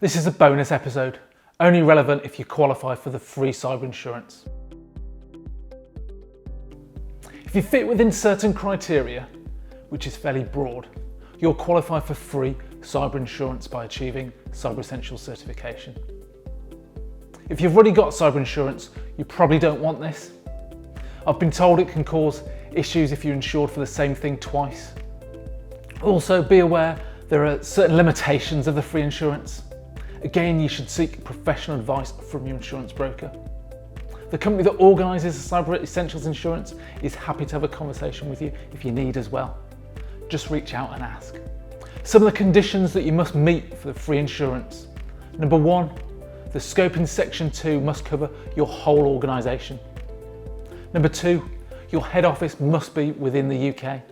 This is a bonus episode, only relevant if you qualify for the free cyber insurance. If you fit within certain criteria, which is fairly broad, you'll qualify for free cyber insurance by achieving Cyber Essentials certification. If you've already got cyber insurance, you probably don't want this. I've been told it can cause issues if you're insured for the same thing twice. Also, be aware there are certain limitations of the free insurance. Again, you should seek professional advice from your insurance broker. The company that organises the Cyber Essentials insurance is happy to have a conversation with you if you need as well. Just reach out and ask. Some of the conditions that you must meet for the free insurance. Number 1, the scope in section 2 must cover your whole organisation. Number 2, your head office must be within the UK.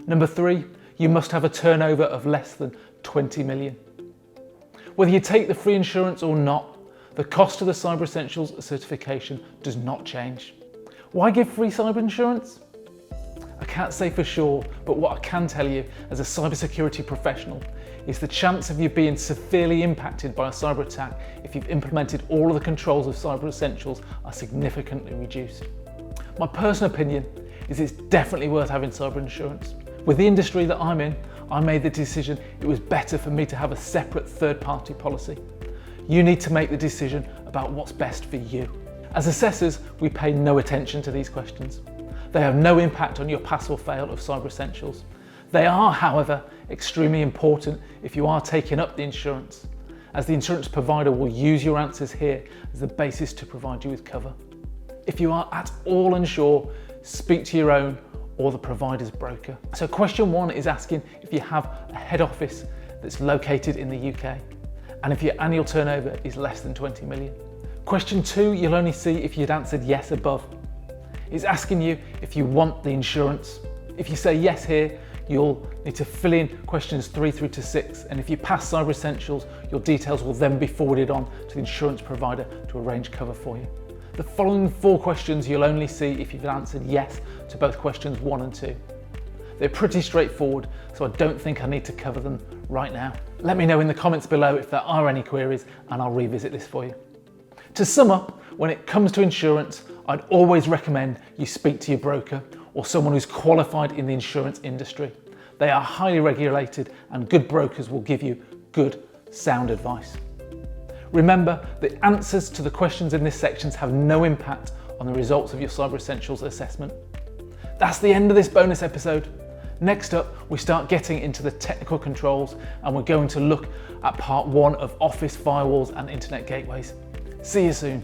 Number 3, you must have a turnover of less than 20 million. Whether you take the free insurance or not, the cost of the Cyber Essentials certification does not change. Why give free cyber insurance? I can't say for sure, but what I can tell you as a cybersecurity professional is the chance of you being severely impacted by a cyber attack if you've implemented all of the controls of Cyber Essentials are significantly reduced. My personal opinion is it's definitely worth having cyber insurance. With the industry that I'm in, I made the decision it was better for me to have a separate third-party policy. You need to make the decision about what's best for you. As assessors, we pay no attention to these questions. They have no impact on your pass or fail of Cyber Essentials. They are, however, extremely important if you are taking up the insurance, as the insurance provider will use your answers here as the basis to provide you with cover. If you are at all unsure, speak to your own or the provider's broker. So question 1 is asking if you have a head office that's located in the UK and if your annual turnover is less than 20 million. Question 2, you'll only see if you'd answered yes above. It's asking you if you want the insurance. If you say yes here, you'll need to fill in questions 3 through to 6, and if you pass Cyber Essentials, your details will then be forwarded on to the insurance provider to arrange cover for you. The following 4 questions you'll only see if you've answered yes to both questions 1 and 2. They're pretty straightforward, so I don't think I need to cover them right now. Let me know in the comments below if there are any queries and I'll revisit this for you. To sum up, when it comes to insurance, I'd always recommend you speak to your broker or someone who's qualified in the insurance industry. They are highly regulated and good brokers will give you good, sound advice. Remember, the answers to the questions in this section have no impact on the results of your Cyber Essentials assessment. That's the end of this bonus episode. Next up, we start getting into the technical controls and we're going to look at part 1 of Office firewalls and internet gateways. See you soon.